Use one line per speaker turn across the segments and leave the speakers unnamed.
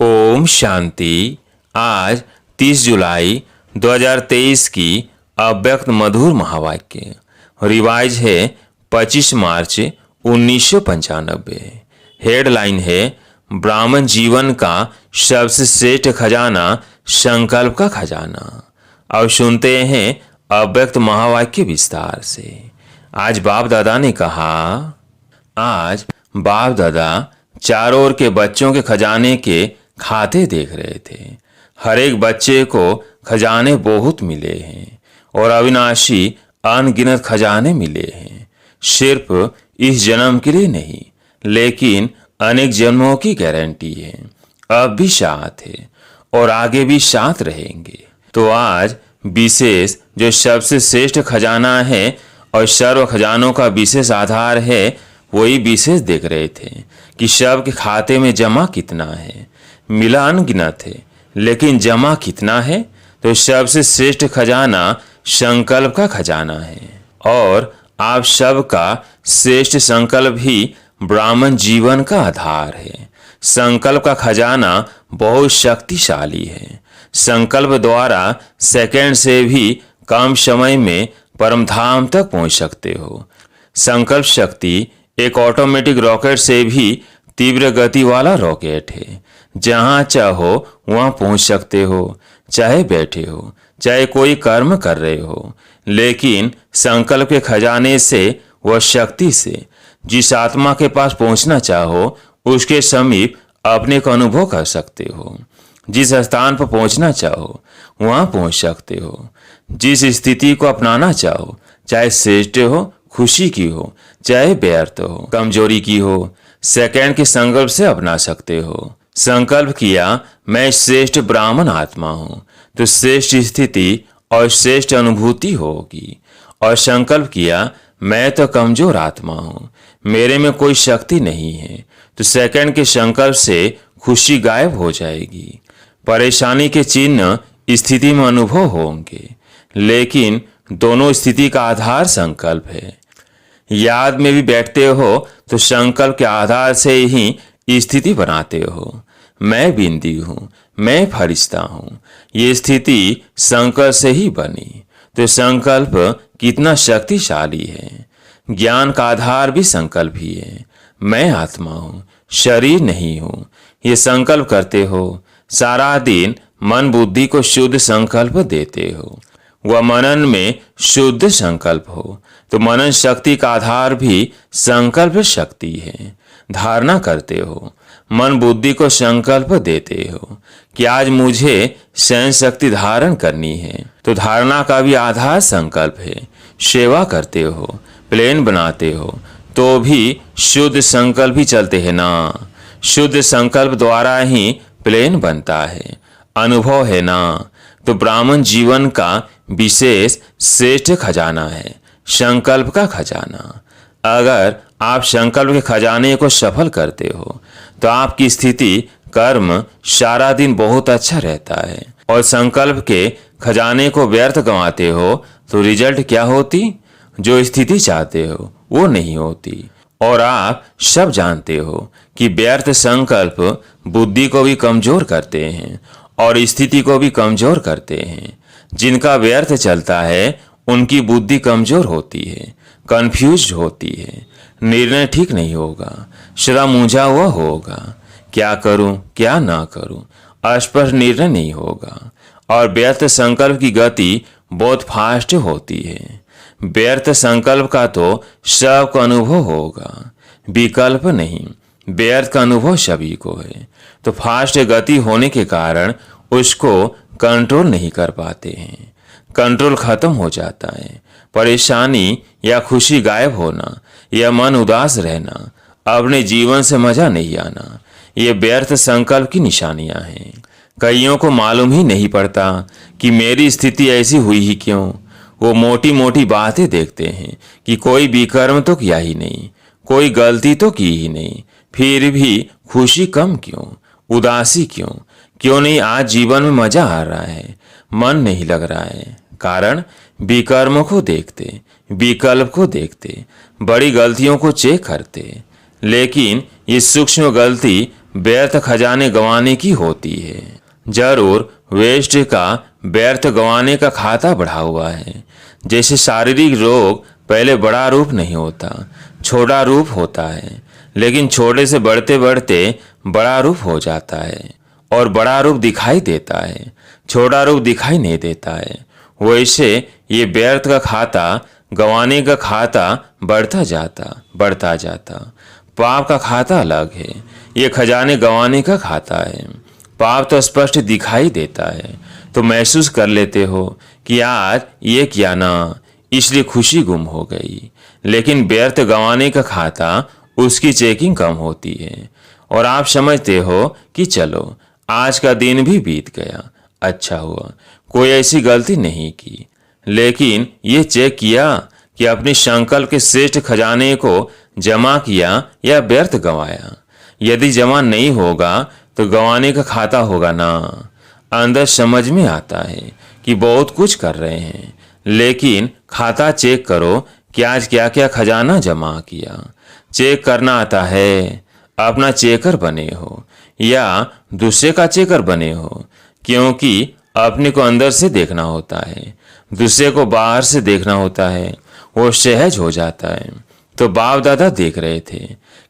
ओम शांति। आज 30 जुलाई 2023 की अव्यक्त मधुर महावाक्य रिवाइज है 25 मार्च 1995। हेडलाइन है ब्राह्मण जीवन का सबसे श्रेष्ठ खजाना संकल्प का खजाना। अब सुनते हैं अव्यक्त महावाक्य विस्तार से। आज बाप दादा ने कहा, आज बाप दादा चारों ओर के बच्चों के खजाने के खाते देख रहे थे। हर एक बच्चे को खजाने बहुत मिले हैं और अविनाशी अनगिनत खजाने मिले हैं। सिर्फ इस जन्म के लिए नहीं, लेकिन अनेक जन्मों की गारंटी है। अब भी साथ है और आगे भी साथ रहेंगे। तो आज विशेष जो सबसे श्रेष्ठ खजाना है और सर्व खजानों का विशेष आधार है, वही विशेष देख रहे थे कि सबके खाते में जमा कितना है। मिला अनगिनत है, लेकिन जमा कितना है? तो सबसे श्रेष्ठ खजाना संकल्प का खजाना है। और आप सबका श्रेष्ठ संकल्प ही ब्राह्मण जीवन का आधार है। संकल्प का खजाना बहुत शक्तिशाली है। संकल्प द्वारा सेकंड से भी कम समय में परमधाम तक पहुंच सकते हो। संकल्प शक्ति एक ऑटोमेटिक रॉकेट से भी तीव्र गति वाला रॉकेट है। जहां चाहो वहां पहुंच सकते हो, चाहे बैठे हो, चाहे कोई कर्म कर रहे हो। लेकिन संकल्प के खजाने से वह शक्ति से जिस आत्मा के पास पहुंचना चाहो उसके समीप अपने को अनुभव कर सकते हो। जिस स्थान पर पहुंचना चाहो वहां पहुंच सकते हो। जिस स्थिति को अपनाना चाहो, चाहे श्रेष्ठ हो, खुशी की हो, चाहे व्यर्थ हो, कमजोरी की हो, सेकंड के संकल्प से अपना सकते हो। संकल्प किया मैं श्रेष्ठ ब्राह्मण आत्मा हूं, तो श्रेष्ठ स्थिति और श्रेष्ठ अनुभूति होगी। और संकल्प किया मैं तो कमजोर आत्मा हूं, मेरे में कोई शक्ति नहीं है, तो सेकंड के संकल्प से खुशी गायब हो जाएगी। परेशानी के चिन्ह स्थिति में अनुभव होंगे, लेकिन दोनों स्थिति का आधार संकल्प है। याद में भी बैठते हो तो संकल्प के आधार से ही स्थिति बनाते हो। मैं बिंदी हूं, मैं फरिश्ता हूं, ये स्थिति संकल्प से ही बनी। तो संकल्प कितना शक्तिशाली है। ज्ञान का आधार भी संकल्प ही है। मैं आत्मा हूं, शरीर नहीं हूं, ये संकल्प करते हो। सारा दिन मन बुद्धि को शुद्ध संकल्प देते हो। वह मनन में शुद्ध संकल्प हो, तो मनन शक्ति का आधार भी संकल्प शक्ति है। धारणा करते हो, मन बुद्धि को संकल्प देते हो कि आज मुझे सहन शक्ति धारण करनी है, तो धारणा का भी आधार संकल्प है। सेवा करते हो, प्लेन बनाते हो, तो भी शुद्ध संकल्प ही चलते हैं ना। शुद्ध संकल्प द्वारा ही प्लेन बनता है, अनुभव है ना। तो ब्राह्मण जीवन का विशेष श्रेष्ठ खजाना है संकल्प का खजाना। अगर आप संकल्प के खजाने को सफल करते हो तो आपकी स्थिति कर्म सारा दिन बहुत अच्छा रहता है। और संकल्प के खजाने को व्यर्थ गंवाते हो तो रिजल्ट क्या होती? जो स्थिति चाहते हो वो नहीं होती। और आप सब जानते हो कि व्यर्थ संकल्प बुद्धि को भी कमजोर करते हैं और स्थिति को भी कमजोर करते हैं। जिनका व्यर्थ चलता है उनकी बुद्धि कमजोर होती है, कंफ्यूज होती है, निर्णय ठीक नहीं होगा, सदा मूंझा हुआ होगा। क्या करूं, क्या ना करूं, अस्पष्ट निर्णय नहीं होगा। और व्यर्थ संकल्प की गति बहुत फास्ट होती है। व्यर्थ संकल्प का तो सबको अनुभव होगा, विकल्प नहीं। व्यर्थ का अनुभव सभी को है, तो फास्ट गति होने के कारण उसको कंट्रोल नहीं कर पाते हैं। कंट्रोल खत्म हो जाता है। परेशानी या खुशी गायब होना या मन उदास रहना, अपने जीवन से मजा नहीं आना, ये व्यर्थ संकल्प की निशानियां हैं। कईयों को मालूम ही नहीं पड़ता कि मेरी स्थिति ऐसी हुई ही क्यों। वो मोटी मोटी बातें देखते हैं कि कोई विकर्म तो किया ही नहीं, कोई गलती तो की ही नहीं, फिर भी खुशी कम क्यों, उदासी क्यों, क्यों नहीं आज जीवन में मजा आ रहा है, मन नहीं लग रहा है। कारण विकर्म को देखते, विकल्प को देखते, बड़ी गलतियों को चेक करते, लेकिन ये सूक्ष्म गलती व्यर्थ खजाने गंवाने की होती है। जरूर वेस्ट का व्यर्थ गंवाने का खाता बढ़ा हुआ है। जैसे शारीरिक रोग पहले बड़ा रूप नहीं होता, छोटा रूप होता है, लेकिन छोटे से बढ़ते बढ़ते बड़ा रूप हो जाता है और बड़ा रूप दिखाई देता है, छोटा रूप दिखाई नहीं देता है। वैसे ये व्यर्थ का खाता गंवाने का खाता बढ़ता जाता। पाप का खाता अलग है, ये खजाने गंवाने का खाता है। पाप तो स्पष्ट दिखाई देता है, तो महसूस कर लेते हो कि आज ये किया ना, इसलिए खुशी गुम हो गई। लेकिन व्यर्थ गंवाने का खाता उसकी चेकिंग कम होती है और आप समझते हो कि चलो आज का दिन भी बीत गया, अच्छा हुआ, कोई ऐसी गलती नहीं की। लेकिन ये चेक किया कि अपनी संकल्प के श्रेष्ठ खजाने को जमा किया या व्यर्थ गंवाया। यदि जमा नहीं होगा तो गंवाने का खाता होगा ना। अंदर समझ में आता है कि बहुत कुछ कर रहे हैं, लेकिन खाता चेक करो कि आज क्या क्या खजाना जमा किया। चेक करना आता है, अपना चेकर बने हो या दूसरे का चेकर बने हो, क्योंकि अपने को अंदर से देखना होता है, दूसरे को बाहर से देखना होता है, वो सहज हो जाता है। तो बाप दादा देख रहे थे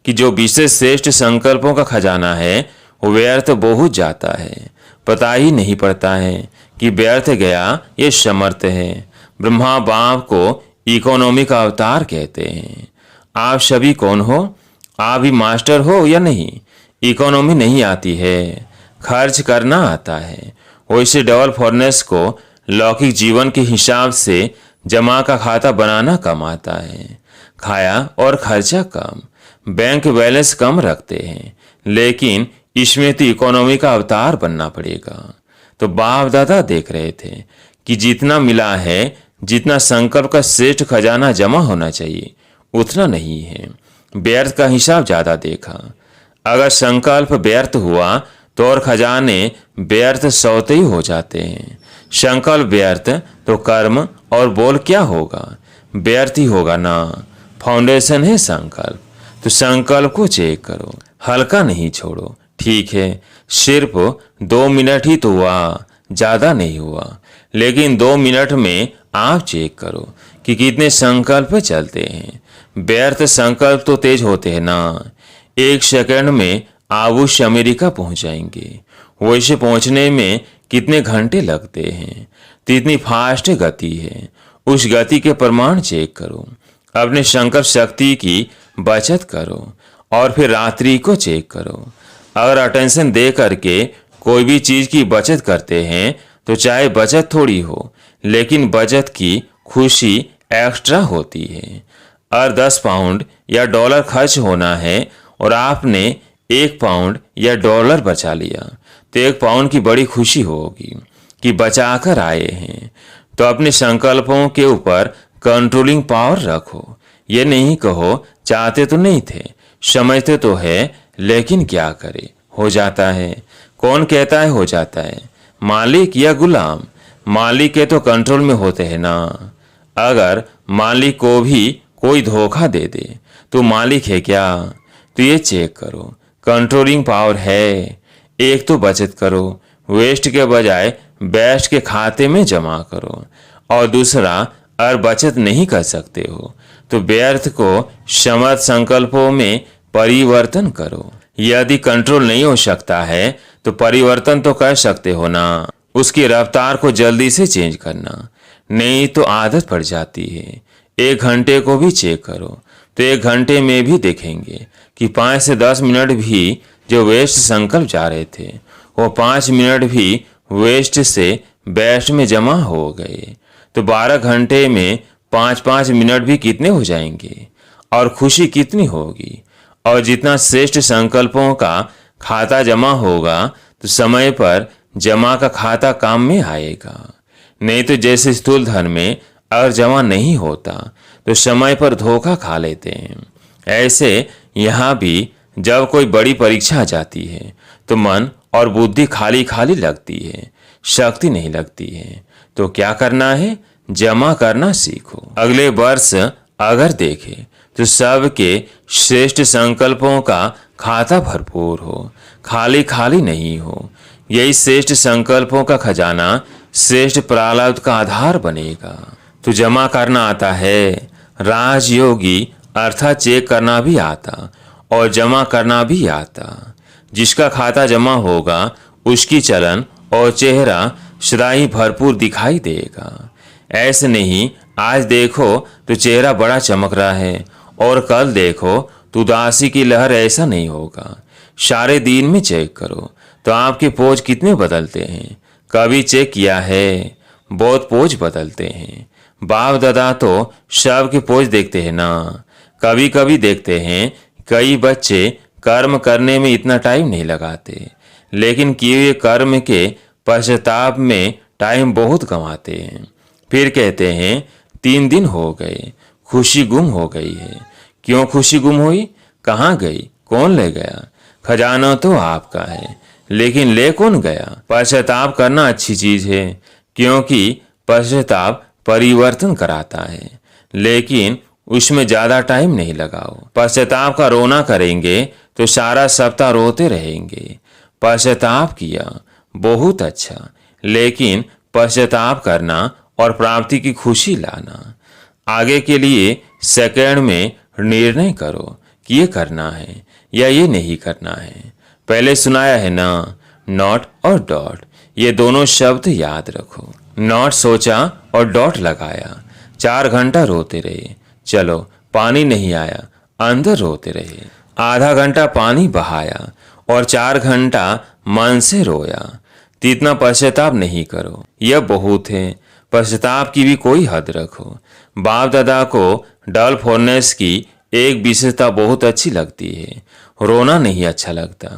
कि जो विशेष श्रेष्ठ संकल्पों का खजाना है वो व्यर्थ बहुत जाता है, पता ही नहीं पड़ता है कि व्यर्थ गया ये समर्थ है। ब्रह्मा बाप को इकोनॉमी का अवतार कहते हैं। आप सभी कौन हो? आप भी मास्टर हो या नहीं? इकोनॉमी नहीं आती है, खर्च करना आता है। वैसे डबल फॉरनेस को लौकिक जीवन के हिसाब से जमा का खाता बनाना कम आता है। खाया और खर्चा कम, बैंक बैलेंस कम रखते हैं, लेकिन इसमें तो इकोनॉमी का अवतार बनना पड़ेगा। तो बाप दादा देख रहे थे कि जितना मिला है, जितना संकल्प का श्रेष्ठ खजाना जमा होना चाहिए उतना नहीं है। व्यर्थ का हिसाब ज्यादा देखा। अगर संकल्प व्यर्थ हुआ तो और खजाने व्यर्थ सौतेई हो जाते हैं। संकल्प व्यर्थ तो कर्म और बोल क्या होगा? व्यर्थ ही होगा ना। फाउंडेशन है संकल्प, तो संकल्प को चेक करो, हल्का नहीं छोड़ो। ठीक है, सिर्फ 2 मिनट ही तो हुआ, ज्यादा नहीं हुआ, लेकिन 2 मिनट में आप चेक करो कि कितने संकल्प चलते हैं। व्यर्थ संकल्प तो तेज होते हैं ना। 1 सेकंड में आप उस अमेरिका पहुंच जाएंगे। वैसे पहुंचने में कितने घंटे लगते हैं? तो इतनी फास्ट गति है। उस गति के प्रमाण चेक करो, अपने संकल्प शक्ति की बचत करो और फिर रात्रि को चेक करो। अगर अटेंशन दे करके कोई भी चीज की बचत करते हैं तो चाहे बचत थोड़ी हो, लेकिन बचत की खुशी एक्स्ट्रा होती है। अगर 10 पाउंड या डॉलर खर्च होना है और आपने 1 पाउंड या डॉलर बचा लिया तो 1 पाउंड की बड़ी खुशी होगी कि बचा कर आए हैं। तो अपने संकल्पों के ऊपर कंट्रोलिंग पावर रखो। ये नहीं कहो चाहते तो नहीं थे, समझते तो है, लेकिन क्या करे, हो जाता है। कौन कहता है हो जाता है? मालिक या गुलाम? मालिक के तो कंट्रोल में होते हैं ना। अगर मालिक को भी कोई धोखा दे दे तो मालिक है क्या? तो ये चेक करो, कंट्रोलिंग पावर है। एक तो बचत करो, वेस्ट के बजाय बेस्ट के खाते में जमा करो, और दूसरा अगर बचत नहीं कर सकते हो तो व्यर्थ को समर्थ संकल्पों में परिवर्तन करो। यदि कंट्रोल नहीं हो सकता है तो परिवर्तन तो कर सकते हो ना। उसकी रफ्तार को जल्दी से चेंज करना, नहीं तो आदत पड़ जाती है। 1 घंटे को भी चेक करो तो 1 घंटे में भी देखेंगे कि 5 से 10 मिनट भी जो वेस्ट संकल्प जा रहे थे वो 5 मिनट भी वेस्ट से बेस्ट में जमा हो गए। तो 12 घंटे में 5-5 मिनट भी कितने हो जाएंगे और खुशी कितनी होगी। और जितना श्रेष्ठ संकल्पों का खाता जमा होगा तो समय पर जमा का खाता काम में आएगा। नहीं तो जैसे स्थूल धन में अगर जमा नहीं होता तो समय पर धोखा खा लेते हैं, ऐसे यहाँ भी जब कोई बड़ी परीक्षा आ जाती है तो मन और बुद्धि खाली खाली लगती है, शक्ति नहीं लगती है। तो क्या करना है? जमा करना सीखो। अगले वर्ष अगर देखे तो सबके श्रेष्ठ संकल्पों का खाता भरपूर हो, खाली खाली नहीं हो। यही श्रेष्ठ संकल्पों का खजाना श्रेष्ठ प्रारब्ध का आधार बनेगा। तो जमा करना आता है, राजयोगी अर्थात चेक करना भी आता और जमा करना भी आता। जिसका खाता जमा होगा उसकी चलन और चेहरा सदा ही भरपूर दिखाई देगा। ऐसे नहीं आज देखो तो चेहरा बड़ा चमक रहा है और कल देखो तो उदासी की लहर, ऐसा नहीं होगा। सारे दिन में चेक करो तो आपके पोज कितने बदलते हैं। कभी चेक किया है? बहुत पोज बदलते हैं। बाप दादा तो सबके पोज देखते हैं ना। कभी कभी देखते हैं कई बच्चे कर्म करने में इतना टाइम नहीं लगाते, लेकिन किए हुए कर्म के पश्चाताप में टाइम बहुत गंवाते हैं। फिर कहते हैं 3 दिन हो गए, खुशी गुम हो गई है। क्यों खुशी गुम हुई? कहाँ गई? कौन ले गया? खजाना तो आपका है, लेकिन ले कौन गया? पश्चाताप करना अच्छी चीज है, क्योंकि पश्चाताप परिवर्तन कराता है, लेकिन उसमें ज्यादा टाइम नहीं लगाओ। पश्चाताप का रोना करेंगे तो सारा सप्ताह रोते रहेंगे। पश्चाताप किया बहुत अच्छा, लेकिन पश्चाताप करना और प्राप्ति की खुशी लाना। आगे के लिए सेकंड में निर्णय करो कि ये करना है या ये नहीं करना है। पहले सुनाया है ना, नॉट और डॉट, ये दोनों शब्द याद रखो। नॉट सोचा और डॉट लगाया। 4 घंटा रोते रहे, चलो पानी नहीं आया, अंदर रोते रहे। आधा घंटा पानी बहाया और 4 घंटा मन से रोया। तो इतना पश्चाताप नहीं करो, यह बहुत है। पश्चाताप की भी कोई हद रखो। बाप दादा को डल फोरनेस की एक विशेषता बहुत अच्छी लगती है। रोना नहीं अच्छा लगता,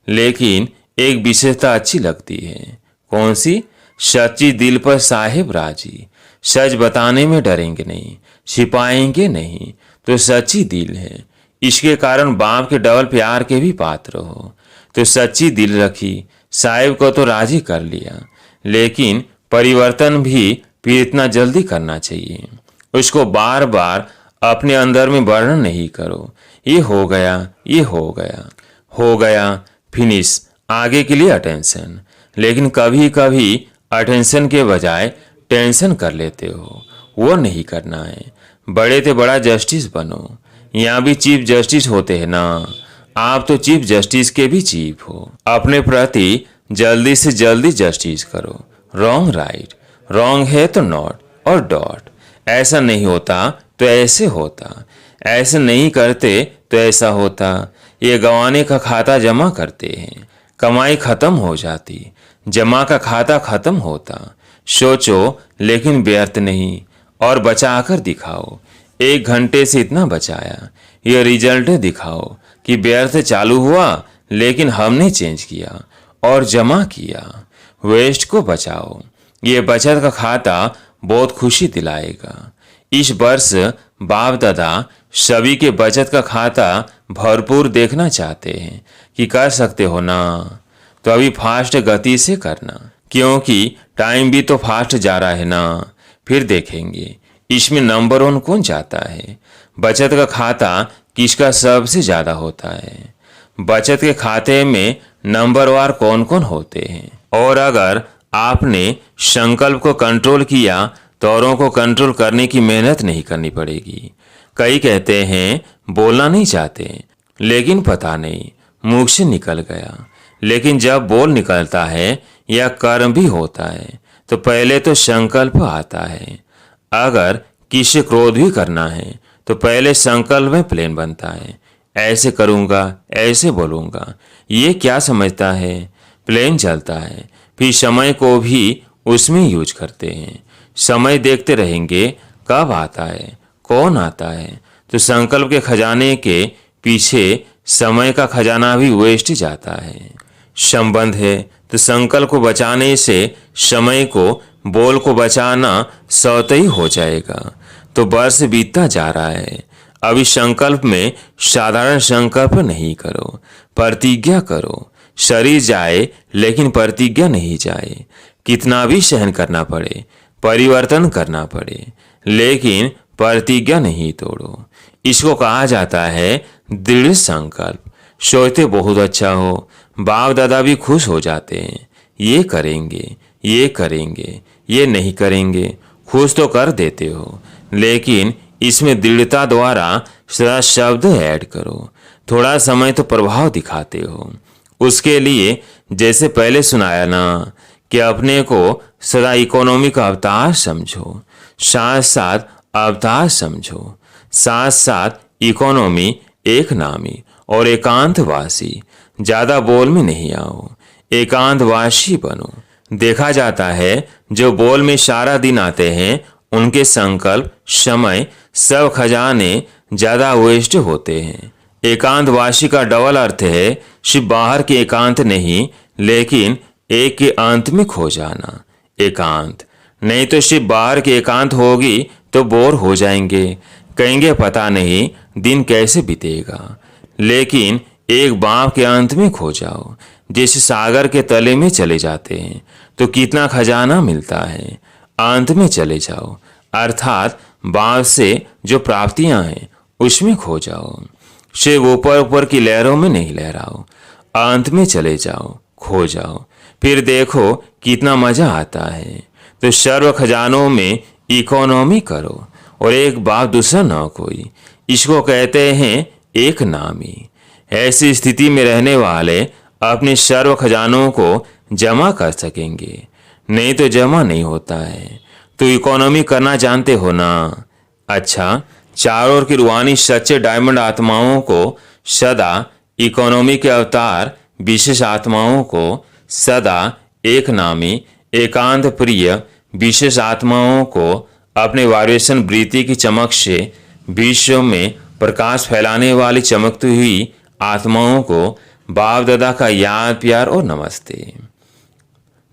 लेकिन एक विशेषता अच्छी लगती है। कौन सी? सच्ची दिल पर साहेब राजी। सच बताने में डरेंगे नहीं, छिपाएंगे नहीं, तो सच्ची दिल है। इसके कारण बाप के डबल प्यार के भी पात्र हो। तो सच्ची दिल रखी, साहेब को तो राजी कर लिया, लेकिन परिवर्तन भी फिर इतना जल्दी करना चाहिए। उसको बार बार अपने अंदर में वर्णन नहीं करो। ये हो गया, ये हो गया, हो गया, फिनिश, आगे के लिए अटेंशन। लेकिन कभी कभी अटेंशन के बजाय टेंशन कर लेते हो, वो नहीं करना है। बड़े से बड़ा जस्टिस बनो। यहाँ भी चीफ जस्टिस होते हैं ना, आप तो चीफ जस्टिस के भी चीफ हो। अपने प्रति जल्दी से जल्दी जस्टिस करो। रॉन्ग राइट, रॉन्ग है तो नॉट और डॉट। ऐसा नहीं होता तो ऐसे होता, ऐसे नहीं करते तो ऐसा होता। ये गंवाने का खाता जमा करते हैं, कमाई खत्म हो जाती, जमा का खाता खत्म होता। सोचो लेकिन व्यर्थ नहीं, और बचा कर दिखाओ। 1 घंटे से इतना बचाया, ये रिजल्ट दिखाओ कि व्यर्थ चालू हुआ, लेकिन हमने चेंज किया और जमा किया। वेस्ट को बचाओ। ये बचत का खाता बहुत खुशी दिलाएगा। इस वर्ष बाप दादा सभी के बचत का खाता भरपूर देखना चाहते हैं कि कर सकते हो ना, तो अभी फास्ट गति से करना, क्योंकि टाइम भी तो फास्ट जा रहा है ना। फिर देखेंगे इसमें नंबर 1 कौन जाता है। बचत का खाता किसका सबसे ज्यादा होता है। बचत के खाते में नंबरवार कौन कौन होते हैं। और अगर आपने संकल्प को कंट्रोल किया तो औरों को कंट्रोल करने की मेहनत नहीं करनी पड़ेगी। कई कहते हैं बोलना नहीं चाहते, लेकिन पता नहीं मुंह से निकल गया। लेकिन जब बोल निकलता है या कर्म भी होता है तो पहले तो संकल्प आता है। अगर किसी क्रोध भी करना है तो पहले संकल्प में प्लान बनता है। ऐसे करूँगा, ऐसे बोलूँगा, ये क्या समझता है। प्लान चलता है, फिर समय को भी उसमें यूज करते हैं। समय देखते रहेंगे कब आता है, कौन आता है। तो संकल्प के खजाने के पीछे समय का खजाना भी वेस्ट जाता है। संबंध है तो संकल्प को बचाने से समय को, बोल को बचाना स्वतः हो जाएगा। तो वर्ष बीतता जा रहा है। अभी संकल्प में साधारण संकल्प नहीं करो, प्रतिज्ञा करो। शरीर जाए लेकिन प्रतिज्ञा नहीं जाए। कितना भी सहन करना पड़े, परिवर्तन करना पड़े, लेकिन प्रतिज्ञा नहीं तोड़ो। इसको कहा जाता है दृढ़ संकल्प। सोचते बहुत अच्छा हो, बाप दादा भी खुश हो जाते हैं। ये करेंगे, ये करेंगे, ये नहीं करेंगे, खुश तो कर देते हो, लेकिन इसमें दृढ़ता द्वारा सदा शब्द ऐड करो। थोड़ा समय तो प्रभाव दिखाते हो। उसके लिए जैसे पहले सुनाया ना कि अपने को सदा इकोनॉमी का अवतार समझो, साथ साथ अवतार समझो, साथ साथ इकोनॉमी एक नामी और एकांतवासी। ज़्यादा बोल में नहीं आओ, एकांतवासी बनो। देखा जाता है जो बोल में सारा दिन आते हैं उनके संकल्प, समय, सब खजाने ज़्यादा वेस्ट होते हैं। एकांतवासी का डबल अर्थ है सिर्फ बाहर के एकांत नहीं, लेकिन एक के अंत में खो जाना। एकांत नहीं तो सिर्फ बाहर की एकांत होगी तो बोर हो जाएंगे, कहेंगे पता नहीं दिन कैसे बीतेगा। लेकिन एक बाप के अंत में खो जाओ, जैसे सागर के तले में चले जाते हैं तो कितना खजाना मिलता है। अंत में चले जाओ, अर्थात बाप से जो प्राप्तियां हैं उसमें खो जाओ। सिर्फ ऊपर ऊपर की लहरों में नहीं लहराओ, अंत में चले जाओ, खो जाओ, फिर देखो कितना मजा आता है। तो सर्व खजानों में इकोनॉमी करो और एक बाप दूसरा न कोई। इसको कहते हैं एक नामी। ऐसी स्थिति में रहने वाले अपने सर्व खजानों को जमा कर सकेंगे, नहीं तो जमा नहीं होता है। तो इकोनॉमी करना जानते हो ना? अच्छा, चारों ओर की रूहानी सच्चे डायमंड आत्माओं को सदा इकोनॉमी के अवतार विशेष आत्माओं को सदा एक नामी एकांत प्रिय विशेष आत्माओं को अपने वाइब्रेशन वृत्ति की चमक से विश्व में प्रकाश फैलाने वाली चमकती हुई आत्माओं को बाप दादा का याद, प्यार और नमस्ते।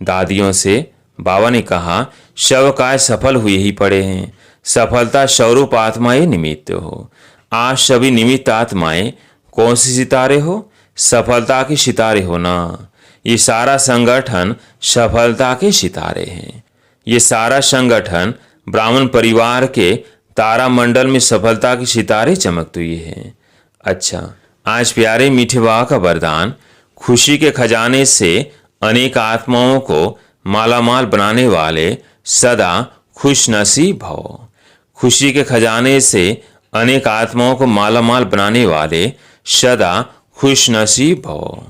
दादियों से बाबा ने कहा, शव काय सफल हुए ही पड़े हैं, सफलता स्वरूप आत्माएं निमित्त हो। आज सभी निमित्त आत्माएं कौन सी सितारे हो? सफलता के सितारे हो ना। ये सारा संगठन सफलता के सितारे हैं। ये सारा संगठन ब्राह्मण परिवार के तारामंडल में सफलता के सितारे चमकते हुए हैं। अच्छा, आज प्यारे मीठे बाबा का वरदान, खुशी के खजाने से अनेक आत्माओं को मालामाल बनाने वाले सदा खुश नसीब भव। खुशी के खजाने से अनेक आत्माओं को मालामाल बनाने वाले सदा खुश नसीब भव।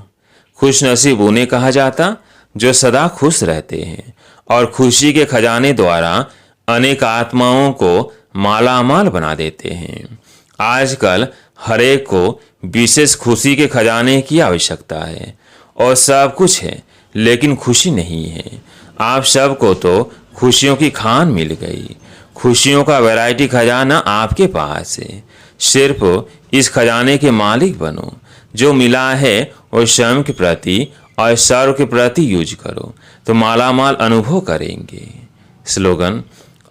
खुश नसीब उन्हें कहा जाता जो सदा खुश रहते हैं और खुशी के खजाने द्वारा अनेक आत्माओं को मालामाल बना देते हैं। आजकल हर एक को विशेष खुशी के खजाने की आवश्यकता है और सब कुछ है, लेकिन खुशी नहीं है। आप सबको तो खुशियों की खान मिल गई। खुशियों का वैरायटी खजाना आपके पास है। सिर्फ इस खजाने के मालिक बनो। जो मिला है वो स्वयं के प्रति और सर्व के प्रति यूज करो तो मालामाल अनुभव करेंगे। स्लोगन,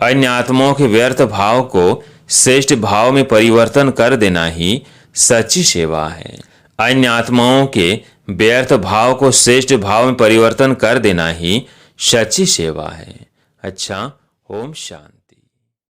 अन्य आत्माओं के व्यर्थ भाव को श्रेष्ठ भाव में परिवर्तन कर देना ही सच्ची सेवा है। अन्य आत्माओं के व्यर्थ भाव को श्रेष्ठ भाव में परिवर्तन कर देना ही सच्ची सेवा है। अच्छा, ओम शांति।